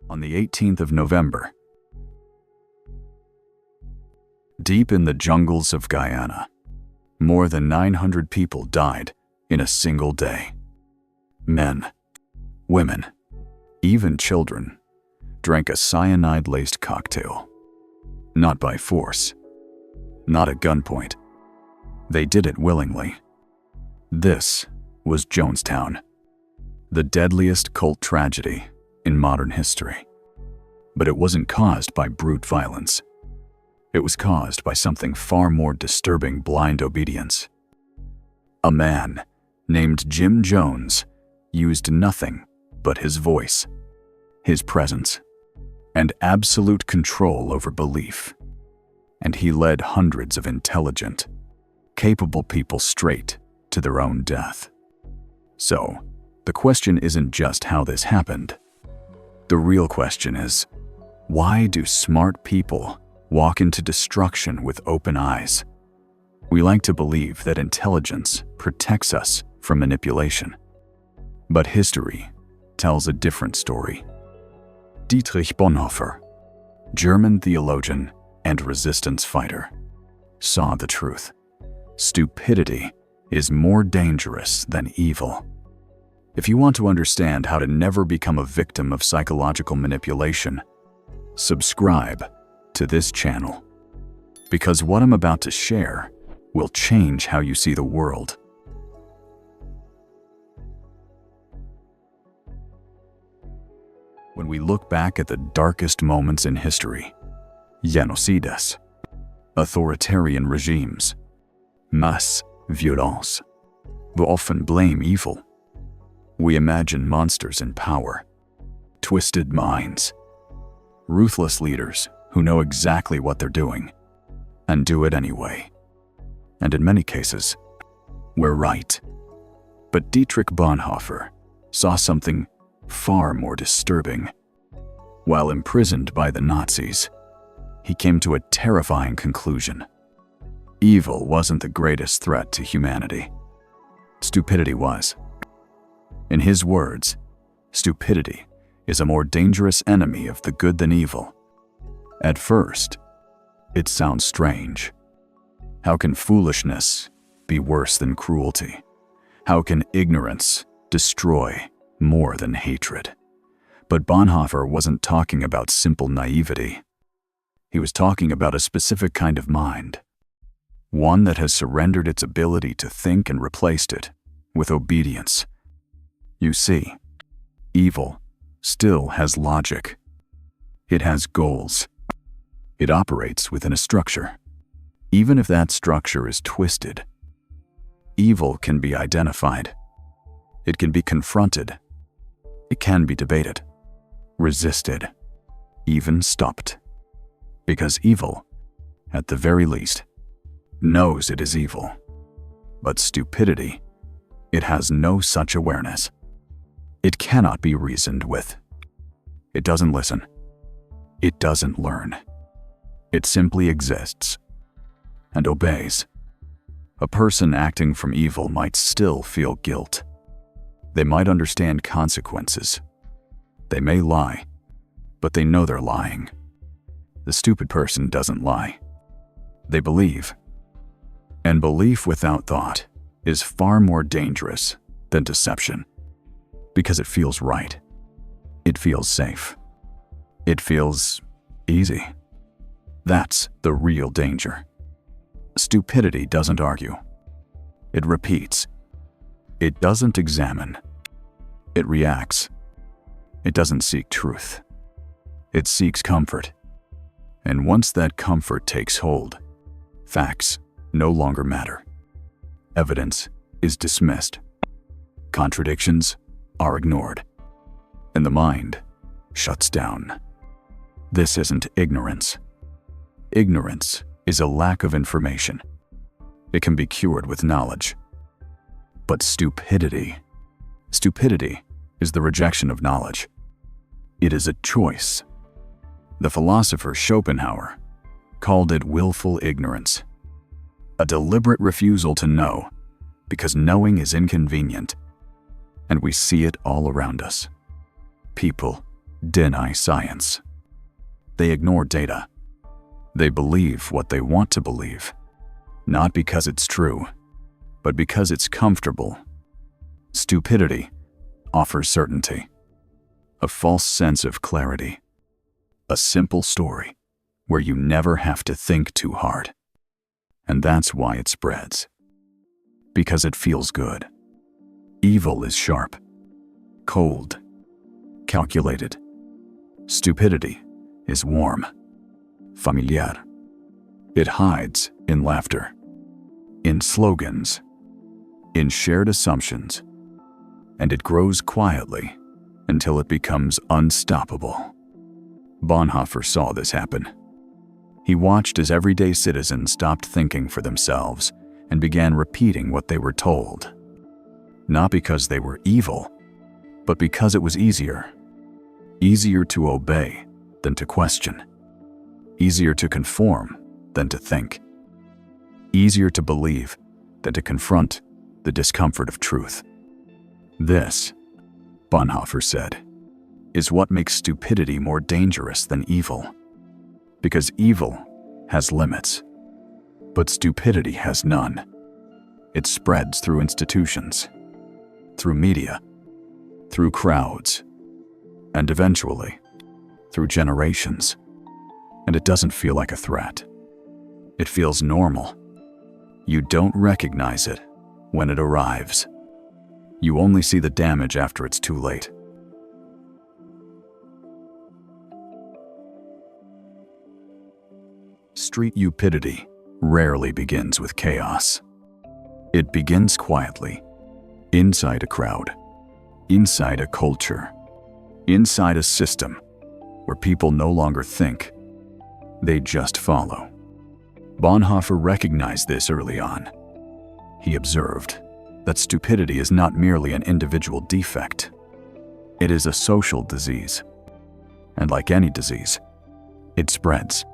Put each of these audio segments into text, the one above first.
On the 18th of November, deep in the jungles of Guyana, more than 900 people died in a single day. Men, women, even children drank a cyanide-laced cocktail. Not by force, not at gunpoint. They did it willingly. This was Jonestown, the deadliest cult tragedy in modern history. But it wasn't caused by brute violence. It was caused by something far more disturbing: blind obedience. A man named Jim Jones used nothing but his voice, his presence, and absolute control over belief. And he led hundreds of intelligent, capable people straight to their own death. So, the question isn't just how this happened. The real question is, why do smart people walk into destruction with open eyes? We like to believe that intelligence protects us from manipulation. But history tells a different story. Dietrich Bonhoeffer, German theologian and resistance fighter, saw the truth. Stupidity is more dangerous than evil. If you want to understand how to never become a victim of psychological manipulation, subscribe to this channel, because what I'm about to share will change how you see the world. When we look back at the darkest moments in history, genocides, authoritarian regimes, mass violence, we often blame evil. We imagine monsters in power, twisted minds, ruthless leaders who know exactly what they're doing and do it anyway. And in many cases, we're right. But Dietrich Bonhoeffer saw something far more disturbing. While imprisoned by the Nazis, he came to a terrifying conclusion. Evil wasn't the greatest threat to humanity. Stupidity was. In his words, stupidity is a more dangerous enemy of the good than evil. At first, it sounds strange. How can foolishness be worse than cruelty? How can ignorance destroy more than hatred? But Bonhoeffer wasn't talking about simple naivety. He was talking about a specific kind of mind, one that has surrendered its ability to think and replaced it with obedience. You see, evil still has logic. It has goals. It operates within a structure. Even if that structure is twisted, evil can be identified. It can be confronted. It can be debated, resisted, even stopped. Because evil, at the very least, knows it is evil. But stupidity, it has no such awareness. It cannot be reasoned with. It doesn't listen. It doesn't learn. It simply exists and obeys. A person acting from evil might still feel guilt. They might understand consequences. They may lie, but they know they're lying. The stupid person doesn't lie. They believe. And belief without thought is far more dangerous than deception, because it feels right. It feels safe. It feels easy. That's the real danger. Stupidity doesn't argue. It repeats. It doesn't examine. It reacts. It doesn't seek truth. It seeks comfort. And once that comfort takes hold, facts no longer matter. Evidence is dismissed. Contradictions are ignored. And the mind shuts down. This isn't ignorance. Ignorance is a lack of information. It can be cured with knowledge. But stupidity is the rejection of knowledge. It is a choice. The philosopher Schopenhauer called it willful ignorance, a deliberate refusal to know because knowing is inconvenient. And we see it all around us. People deny science. They ignore data. They believe what they want to believe, not because it's true, but because it's comfortable. Stupidity offers certainty, a false sense of clarity, a simple story where you never have to think too hard. And that's why it spreads. Because it feels good. Evil is sharp, cold, calculated. Stupidity is warm, familiar. It hides in laughter, in slogans, in shared assumptions, and it grows quietly until it becomes unstoppable. Bonhoeffer saw this happen. He watched as everyday citizens stopped thinking for themselves and began repeating what they were told. Not because they were evil, but because it was easier. Easier to obey than to question. Easier to conform than to think. Easier to believe than to confront the discomfort of truth. This, Bonhoeffer said, is what makes stupidity more dangerous than evil. Because evil has limits, but stupidity has none. It spreads through institutions, through media, through crowds, and eventually, through generations. And it doesn't feel like a threat. It feels normal. You don't recognize it when it arrives. You only see the damage after it's too late. Street stupidity rarely begins with chaos. It begins quietly, inside a crowd, inside a culture, inside a system where people no longer think, they just follow. Bonhoeffer recognized this early on. He observed that stupidity is not merely an individual defect. It is a social disease. And like any disease, it spreads.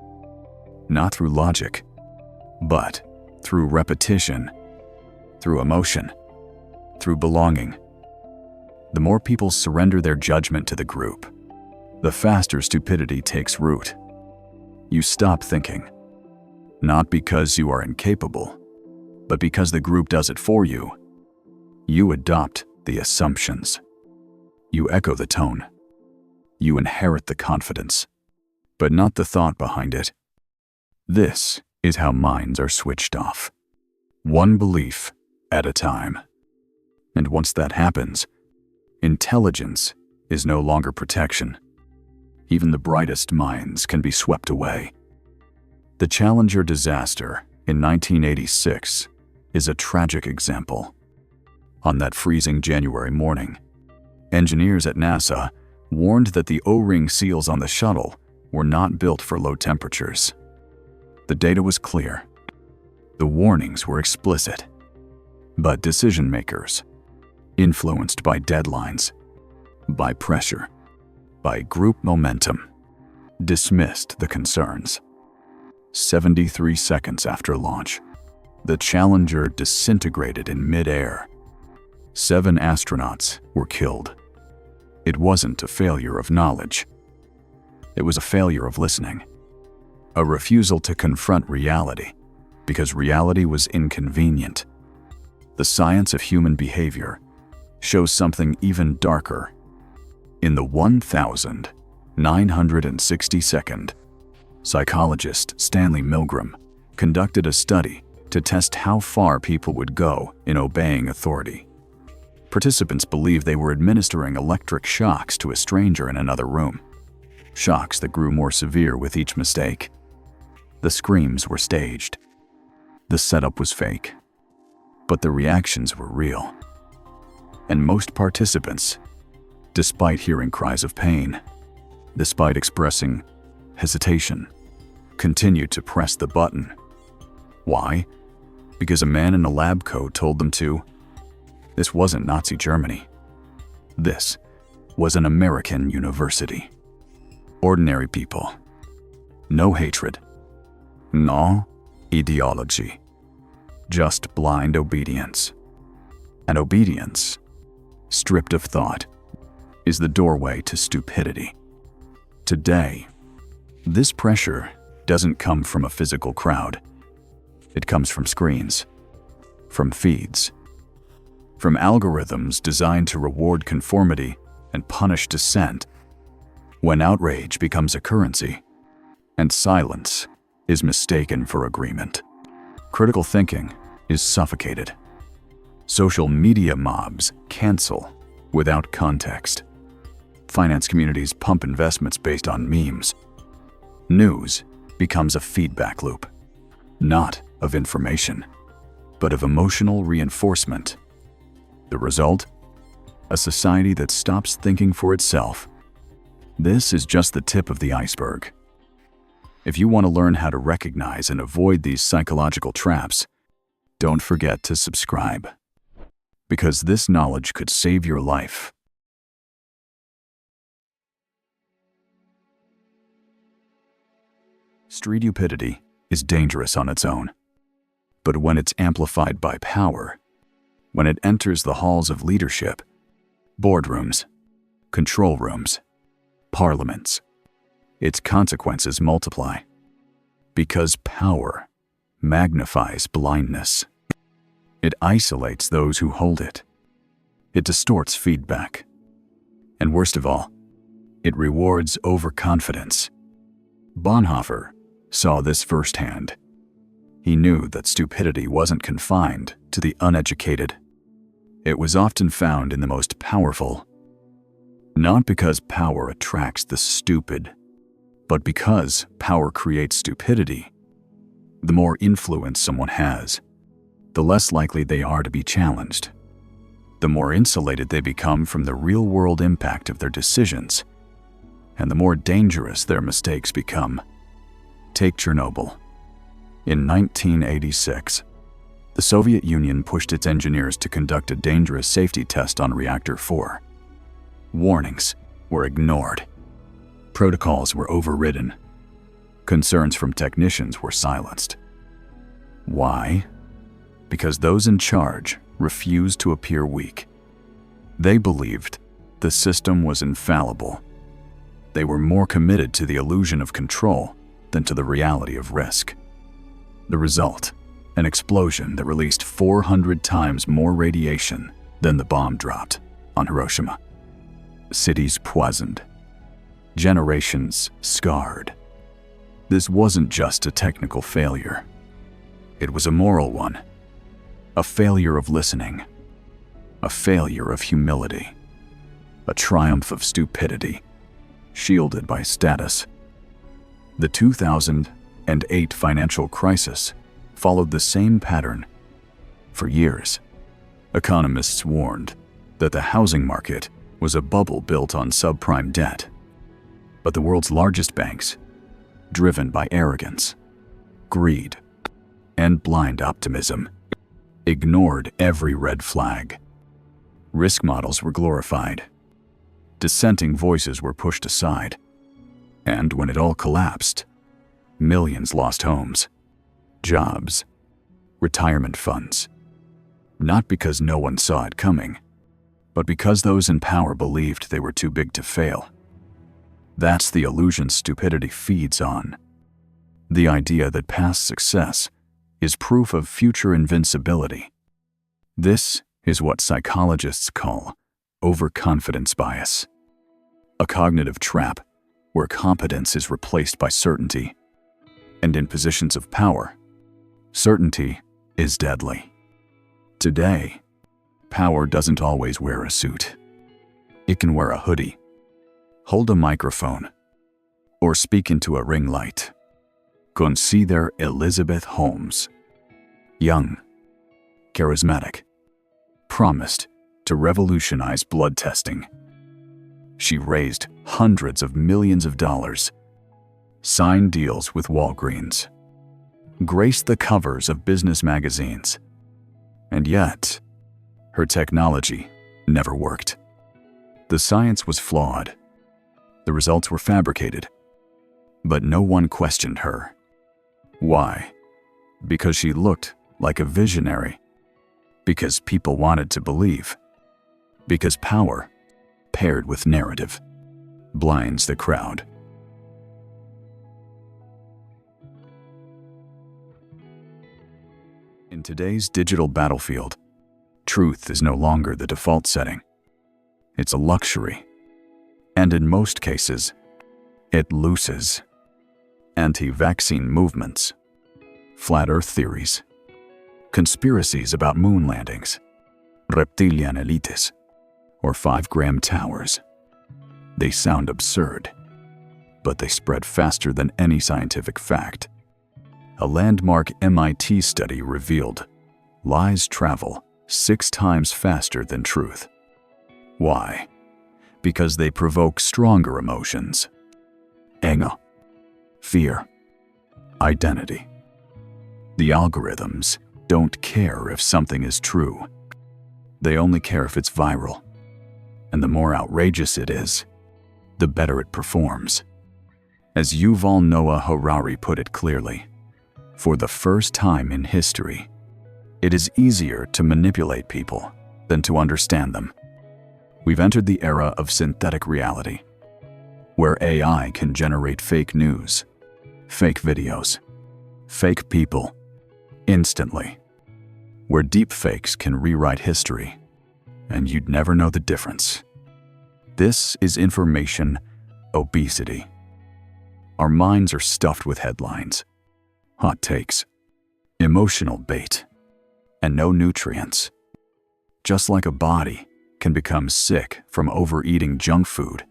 Not through logic, but through repetition, through emotion, through belonging. The more people surrender their judgment to the group, the faster stupidity takes root. You stop thinking, not because you are incapable, but because the group does it for you. You adopt the assumptions. You echo the tone. You inherit the confidence, but not the thought behind it. This is how minds are switched off, one belief at a time. And once that happens, intelligence is no longer protection. Even the brightest minds can be swept away. The Challenger disaster in 1986 is a tragic example. On that freezing January morning, engineers at NASA warned that the O-ring seals on the shuttle were not built for low temperatures. The data was clear. The warnings were explicit. But decision makers, influenced by deadlines, by pressure, by group momentum, dismissed the concerns. 73 seconds after launch, the Challenger disintegrated in mid-air. 7 astronauts were killed. It wasn't a failure of knowledge. It was a failure of listening. A refusal to confront reality because reality was inconvenient. The science of human behavior shows something even darker. In the 1962nd, psychologist Stanley Milgram conducted a study to test how far people would go in obeying authority. Participants believed they were administering electric shocks to a stranger in another room, shocks that grew more severe with each mistake. The screams were staged. The setup was fake, but the reactions were real. And most participants, despite hearing cries of pain, despite expressing hesitation, continued to press the button. Why? Because a man in a lab coat told them to. This wasn't Nazi Germany. This was an American university. Ordinary people. No hatred. No ideology. Just blind obedience. And obedience, stripped of thought, is the doorway to stupidity. Today, this pressure doesn't come from a physical crowd. It comes from screens, from feeds, from algorithms designed to reward conformity and punish dissent. When outrage becomes a currency, and silence is mistaken for agreement, critical thinking is suffocated. Social media mobs cancel without context. Finance communities pump investments based on memes. News becomes a feedback loop, not of information, but of emotional reinforcement. The result? A society that stops thinking for itself. This is just the tip of the iceberg. If you want to learn how to recognize and avoid these psychological traps, don't forget to subscribe, because this knowledge could save your life. Stupidity is dangerous on its own, but when it's amplified by power, when it enters the halls of leadership, boardrooms, control rooms, parliaments, its consequences multiply. Because power magnifies blindness. It isolates those who hold it. It distorts feedback. And worst of all, it rewards overconfidence. Bonhoeffer saw this firsthand. He knew that stupidity wasn't confined to the uneducated. It was often found in the most powerful. Not because power attracts the stupid, but because power creates stupidity. The more influence someone has, the less likely they are to be challenged. The more insulated they become from the real-world impact of their decisions, and the more dangerous their mistakes become. Take Chernobyl. In 1986, the Soviet Union pushed its engineers to conduct a dangerous safety test on Reactor 4. Warnings were ignored. Protocols were overridden. Concerns from technicians were silenced. Why? Because those in charge refused to appear weak. They believed the system was infallible. They were more committed to the illusion of control than to the reality of risk. The result, an explosion that released 400 times more radiation than the bomb dropped on Hiroshima. Cities poisoned. Generations scarred. This wasn't just a technical failure. It was a moral one. A failure of listening. A failure of humility. A triumph of stupidity, shielded by status. The 2008 financial crisis followed the same pattern. For years, economists warned that the housing market was a bubble built on subprime debt. But the world's largest banks, driven by arrogance, greed, and blind optimism, ignored every red flag. Risk models were glorified. Dissenting voices were pushed aside. And when it all collapsed, millions lost homes, jobs, retirement funds. Not because no one saw it coming, but because those in power believed they were too big to fail. That's the illusion stupidity feeds on. The idea that past success is proof of future invincibility. This is what psychologists call overconfidence bias, a cognitive trap where competence is replaced by certainty. And in positions of power, certainty is deadly. Today, power doesn't always wear a suit. It can wear a hoodie, hold a microphone, or speak into a ring light. Consider Elizabeth Holmes. Young, charismatic, promised to revolutionize blood testing. She raised hundreds of millions of dollars, signed deals with Walgreens, graced the covers of business magazines, and yet, her technology never worked. The science was flawed. The results were fabricated. But no one questioned her. Why? Because she looked like a visionary. Because people wanted to believe. Because power, paired with narrative, blinds the crowd. In today's digital battlefield, truth is no longer the default setting. It's a luxury. And in most cases, it loses. Anti-vaccine movements, flat earth theories, conspiracies about moon landings, reptilian elites, or 5-gram towers. They sound absurd, but they spread faster than any scientific fact. A landmark MIT study revealed lies travel 6 times faster than truth. Why? Because they provoke stronger emotions. Anger, fear, identity. The algorithms don't care if something is true. They only care if it's viral. And the more outrageous it is, the better it performs. As Yuval Noah Harari put it clearly, for the first time in history, it is easier to manipulate people than to understand them. We've entered the era of synthetic reality, where AI can generate fake news, fake videos, fake people, instantly. Where deepfakes can rewrite history, and you'd never know the difference. This is information obesity. Our minds are stuffed with headlines, hot takes, emotional bait, and no nutrients. Just like a body can become sick from overeating junk food,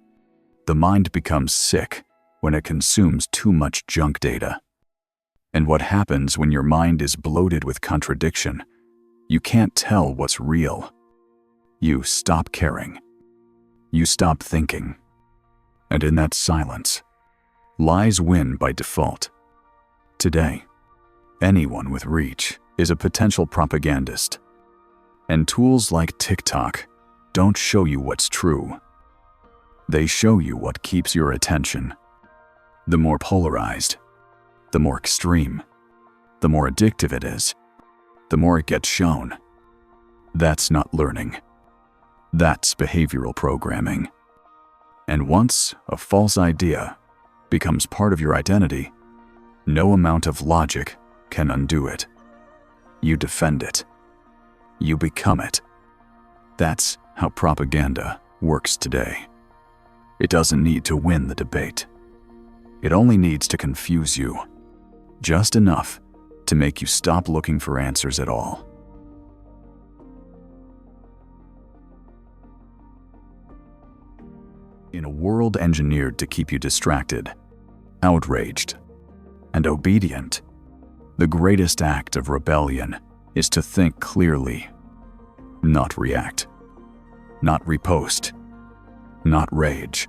the mind becomes sick when it consumes too much junk data. And what happens when your mind is bloated with contradiction? You can't tell what's real. You stop caring. You stop thinking. And in that silence, lies win by default. Today, anyone with reach is a potential propagandist. And tools like TikTok don't show you what's true. They show you what keeps your attention. The more polarized, the more extreme, the more addictive it is, the more it gets shown. That's not learning. That's behavioral programming. And once a false idea becomes part of your identity, no amount of logic can undo it. You defend it. You become it. That's how propaganda works today. It doesn't need to win the debate. It only needs to confuse you, just enough to make you stop looking for answers at all. In a world engineered to keep you distracted, outraged, and obedient, the greatest act of rebellion is to think clearly, not react, not repost, not rage,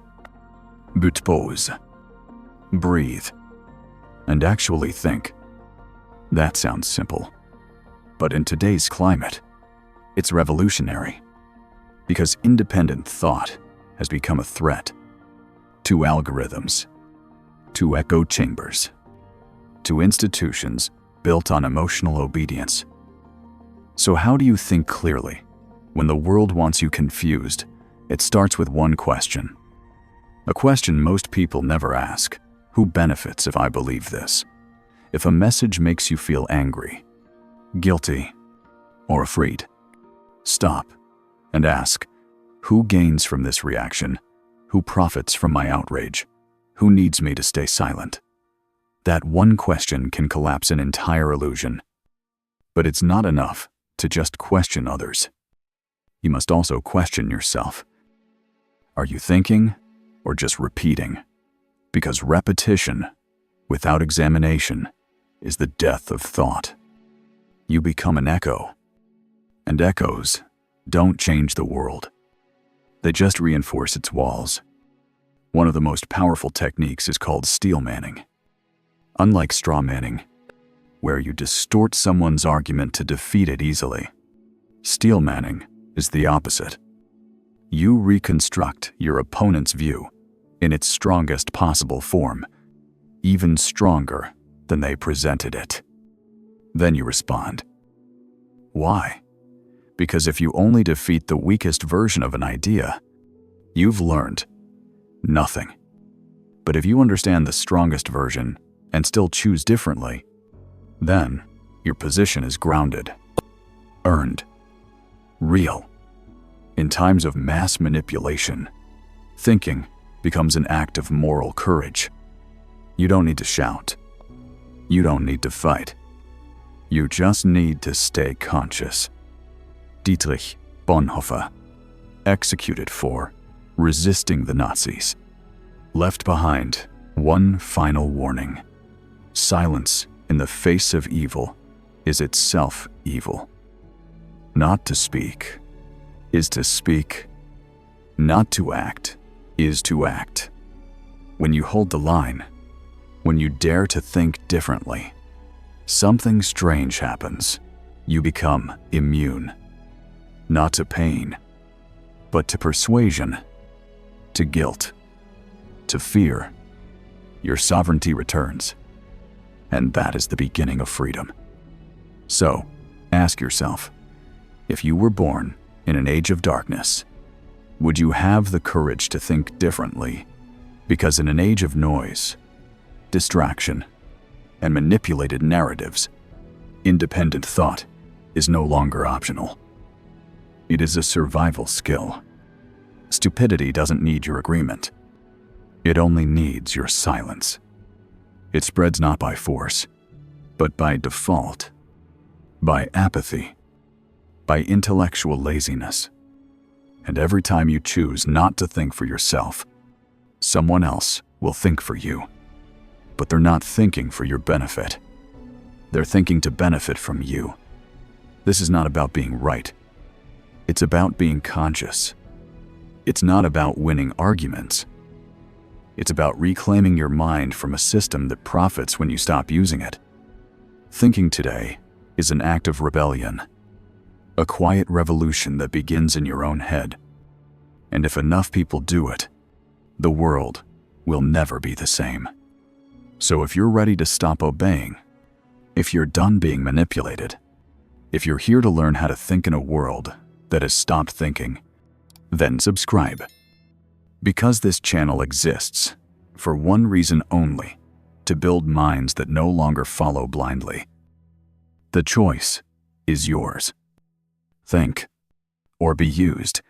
but pause, breathe, and actually think. That sounds simple, but in today's climate, it's revolutionary, because independent thought has become a threat to algorithms, to echo chambers, to institutions built on emotional obedience. So how do you think clearly? When the world wants you confused, it starts with one question. A question most people never ask. Who benefits if I believe this? If a message makes you feel angry, guilty, or afraid, stop and ask, who gains from this reaction? Who profits from my outrage? Who needs me to stay silent? That one question can collapse an entire illusion. But it's not enough to just question others. You must also question yourself. Are you thinking or just repeating? Because repetition without examination is the death of thought. You become an echo, and echoes don't change the world. They just reinforce its walls. One of the most powerful techniques is called steel manning. Unlike straw manning, where you distort someone's argument to defeat it easily, steel manning is the opposite. You reconstruct your opponent's view in its strongest possible form, even stronger than they presented it. Then you respond. Why? Because if you only defeat the weakest version of an idea, you've learned nothing. But if you understand the strongest version and still choose differently, then Your position is grounded, earned, real. In times of mass manipulation, thinking becomes an act of moral courage. You don't need to shout. You don't need to fight. You just need to stay conscious. Dietrich Bonhoeffer, executed for resisting the Nazis, left behind one final warning. Silence in the face of evil is itself evil. Not to speak is to speak. Not to act is to act. When you hold the line, when you dare to think differently, something strange happens. You become immune. Not to pain, but to persuasion, to guilt, to fear. Your sovereignty returns, and that is the beginning of freedom. So, ask yourself, if you were born in an age of darkness, would you have the courage to think differently? Because in an age of noise, distraction, and manipulated narratives, independent thought is no longer optional. It is a survival skill. Stupidity doesn't need your agreement. It only needs your silence. It spreads not by force, but by default, by apathy, by intellectual laziness. And every time you choose not to think for yourself, someone else will think for you. But they're not thinking for your benefit. They're thinking to benefit from you. This is not about being right. It's about being conscious. It's not about winning arguments. It's about reclaiming your mind from a system that profits when you stop using it. Thinking today is an act of rebellion, a quiet revolution that begins in your own head. And if enough people do it, the world will never be the same. So if you're ready to stop obeying, if you're done being manipulated, if you're here to learn how to think in a world that has stopped thinking, then subscribe. Because this channel exists for one reason only, to build minds that no longer follow blindly. The choice is yours. Think or be used.